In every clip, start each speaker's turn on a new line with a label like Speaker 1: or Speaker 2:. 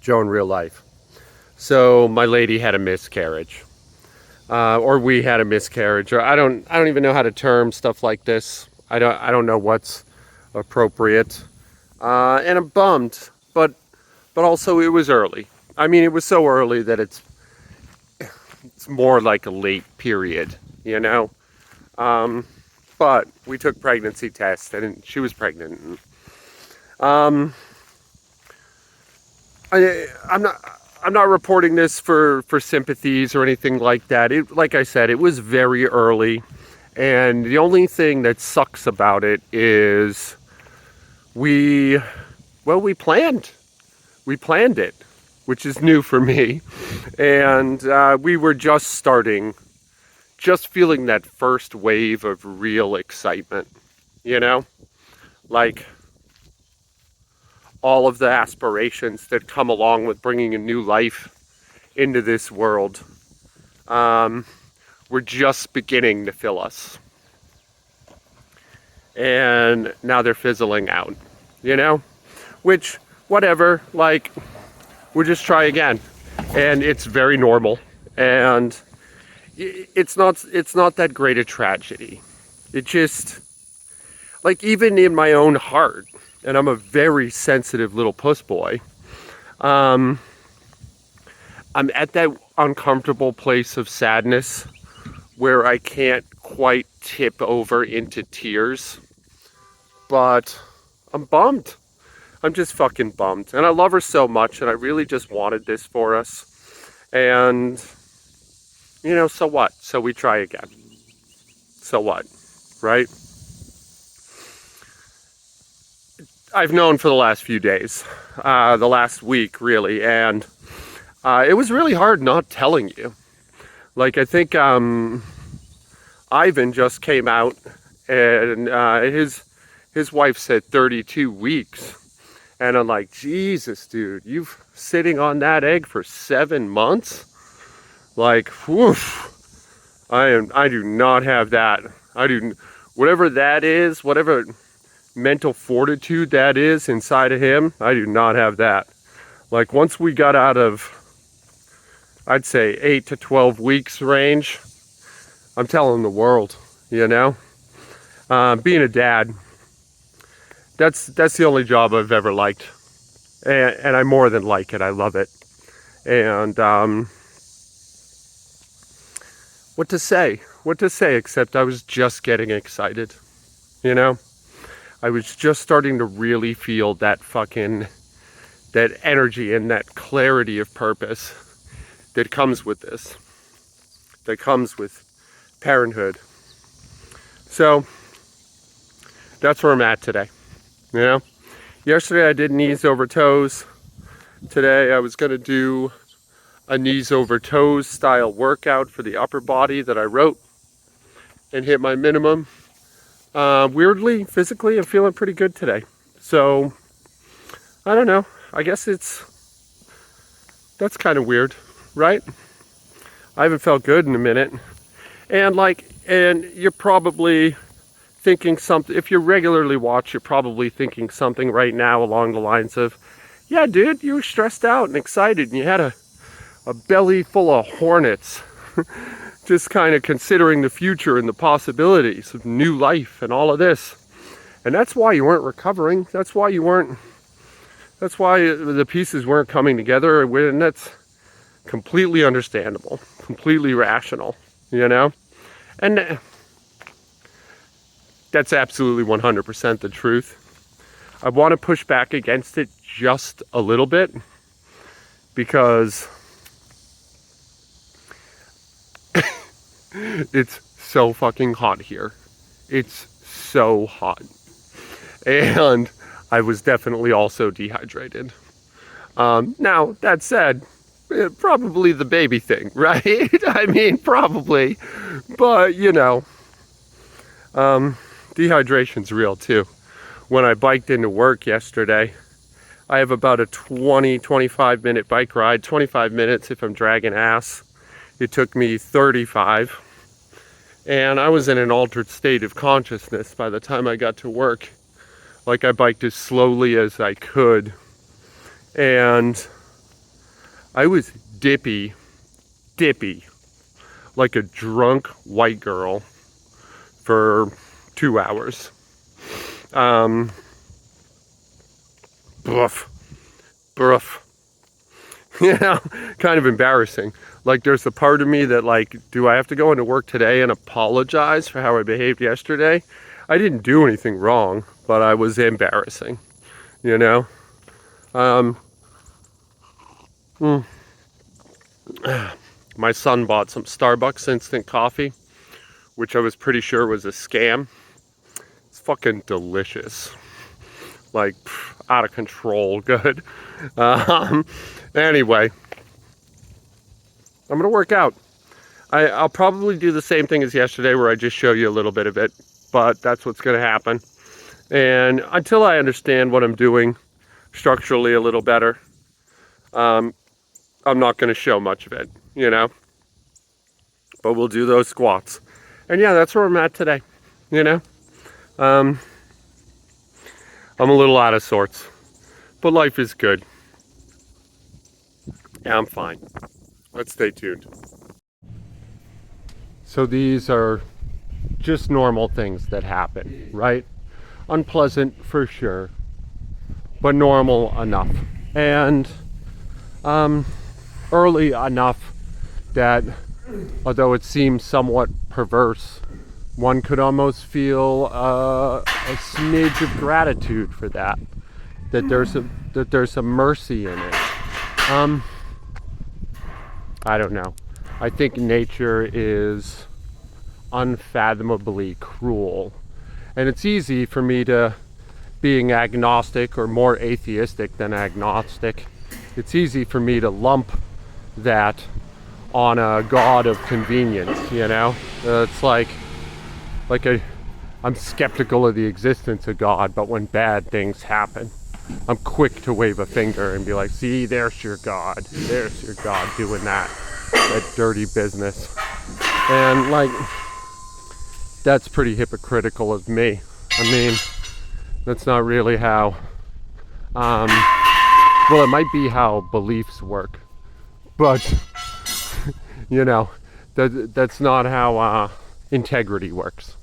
Speaker 1: Joe in real life. So my lady had a miscarriage, or we had a miscarriage, or I don't even know how to term stuff like this. I don't know what's appropriate, and I'm bummed, but also it was early. I mean, it was so early that it's more like a late period, you know. Um, but we took pregnancy tests, and she was pregnant. Um, I'm not reporting this for sympathies or anything like that. Like I said, it was very early, and the only thing that sucks about it is we well we planned it, which is new for me, and we were just feeling that first wave of real excitement, you know, like all of the aspirations that come along with bringing a new life into this world um, were just beginning to fill us. And now they're fizzling out, you know? Which, whatever, like, we'll just try again. And it's very normal. And it's not that great a tragedy. It just, like, even in my own heart, and I'm a very sensitive little puss boy, um, I'm at that uncomfortable place of sadness where I can't quite tip over into tears, but I'm bummed. I'm just fucking bummed. And I love her so much, and I really just wanted this for us. And, so what? So we try again. So what? Right? I've known for the last few days, the last week, really, and it was really hard not telling you. Like, I think Ivan just came out, and his wife said 32 weeks. And I'm like, Jesus, dude, you've sitting on that egg for 7 months? Like, woof. I do not have that. Whatever that is, whatever mental fortitude that is inside of him, I do not have that. Like, once we got out of, I'd say 8 to 12 weeks range, I'm telling the world, being a dad, that's the only job I've ever liked, and I more than like it. I love it. And what to say except I was just getting excited. I was just starting to really feel that energy and that clarity of purpose that comes with this, that comes with parenthood. So that's where I'm at today. Yesterday I did knees over toes. Today I was going to do a knees over toes style workout for the upper body that I wrote and hit my minimum. Weirdly, physically, I'm feeling pretty good today. So, I don't know. I guess that's kind of weird, right? I haven't felt good in a minute. And you're probably thinking something, if you regularly watch, you're probably thinking something right now along the lines of, yeah, dude, you were stressed out and excited and you had a belly full of hornets, just kind of considering the future and the possibilities of new life and all of this. And that's why you weren't recovering. That's why the pieces weren't coming together. And that's completely understandable, completely rational, And that's absolutely 100% the truth. I want to push back against it just a little bit because it's so fucking hot here. It's so hot. And I was definitely also dehydrated. Now, that said, probably the baby thing, right? I mean, probably. But, dehydration's real too. When I biked into work yesterday, I have about a 25 minute bike ride, 25 minutes if I'm dragging ass. It took me 35. And I was in an altered state of consciousness by the time I got to work. Like, I biked as slowly as I could. And I was dippy, like a drunk white girl for 2 hours. Bluff, bruff. Kind of embarrassing. Like, there's a part of me that, like, do I have to go into work today and apologize for how I behaved yesterday? I didn't do anything wrong, but I was embarrassing, you know? My son bought some Starbucks instant coffee, which I was pretty sure was a scam. It's fucking delicious. Like, out of control good. Anyway, I'm gonna work out. I'll probably do the same thing as yesterday where I just show you a little bit of it, but that's what's gonna happen. And until I understand what I'm doing structurally a little better, I'm not gonna show much of it, you know? But we'll do those squats. And yeah, that's where I'm at today, you know? I'm a little out of sorts, but life is good. Yeah, I'm fine. Let's stay tuned. So these are just normal things that happen, right? Unpleasant for sure, but normal enough. And early enough that, although it seems somewhat perverse, one could almost feel a smidge of gratitude for that. That there's a mercy in it. I don't know. I think nature is unfathomably cruel. And it's easy for me to, being agnostic or more atheistic than agnostic, it's easy for me to lump that on a god of convenience, you know? It's like I'm skeptical of the existence of God, but when bad things happen, I'm quick to wave a finger and be like, see, there's your God. There's your God doing that dirty business. And like, that's pretty hypocritical of me. I mean, that's not really how, well, it might be how beliefs work, but, you know, that's not how integrity works.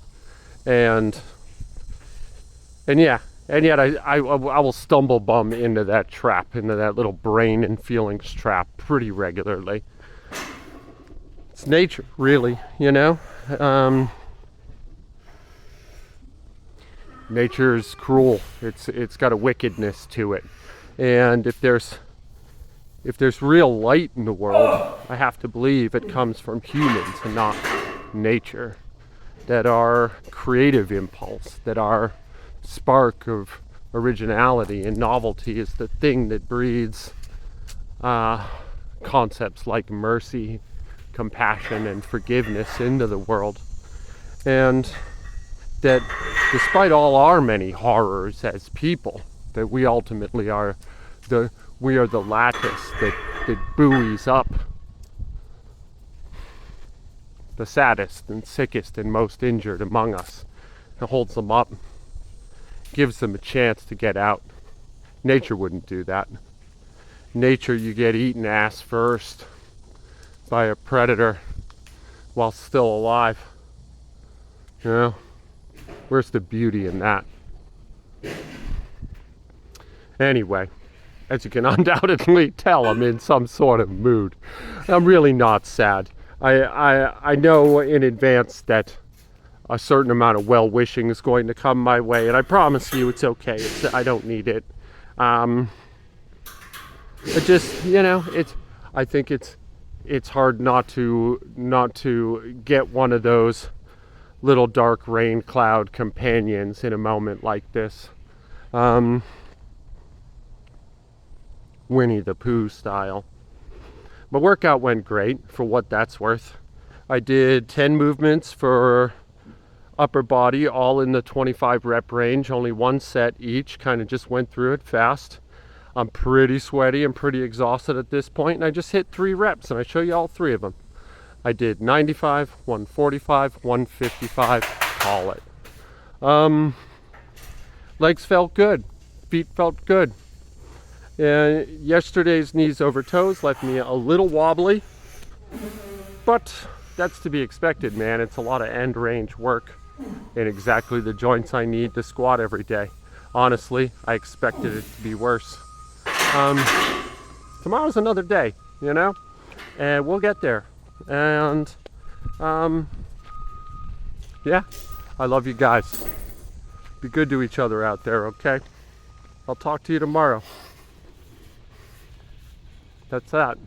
Speaker 1: And yeah, and yet I will stumble bum into that trap, into that little brain and feelings trap pretty regularly. It's nature, really, you know? Nature's cruel. It's got a wickedness to it. And if there's real light in the world, I have to believe it comes from humans and not nature. That our creative impulse, that our spark of originality and novelty is the thing that breeds concepts like mercy, compassion, and forgiveness into the world. And that despite all our many horrors as people, that we ultimately are the lattice that buoys up the saddest and sickest and most injured among us, and holds them up, gives them a chance to get out. Nature wouldn't do that. Nature, you get eaten ass first by a predator while still alive. You know, where's the beauty in that? Anyway, as you can undoubtedly tell, I'm in some sort of mood. I'm really not sad. I know in advance that a certain amount of well-wishing is going to come my way, and I promise you it's okay. I don't need it. It just, you know, I think it's hard not to get one of those little dark rain cloud companions in a moment like this. Winnie the Pooh style. My workout went great for what that's worth. I did 10 movements for upper body, all in the 25 rep range, only one set each, kind of just went through it fast. I'm pretty sweaty and pretty exhausted at this point, and I just hit 3 reps, and I show you all 3 of them. I did 95, 145, 155, call it. Legs felt good, feet felt good. And yesterday's knees over toes left me a little wobbly, but that's to be expected, man. It's a lot of end range work and exactly the joints I need to squat every day. Honestly, I expected it to be worse. Tomorrow's another day, you know, and we'll get there. And yeah, I love you guys. Be good to each other out there, okay? I'll talk to you tomorrow. That's that.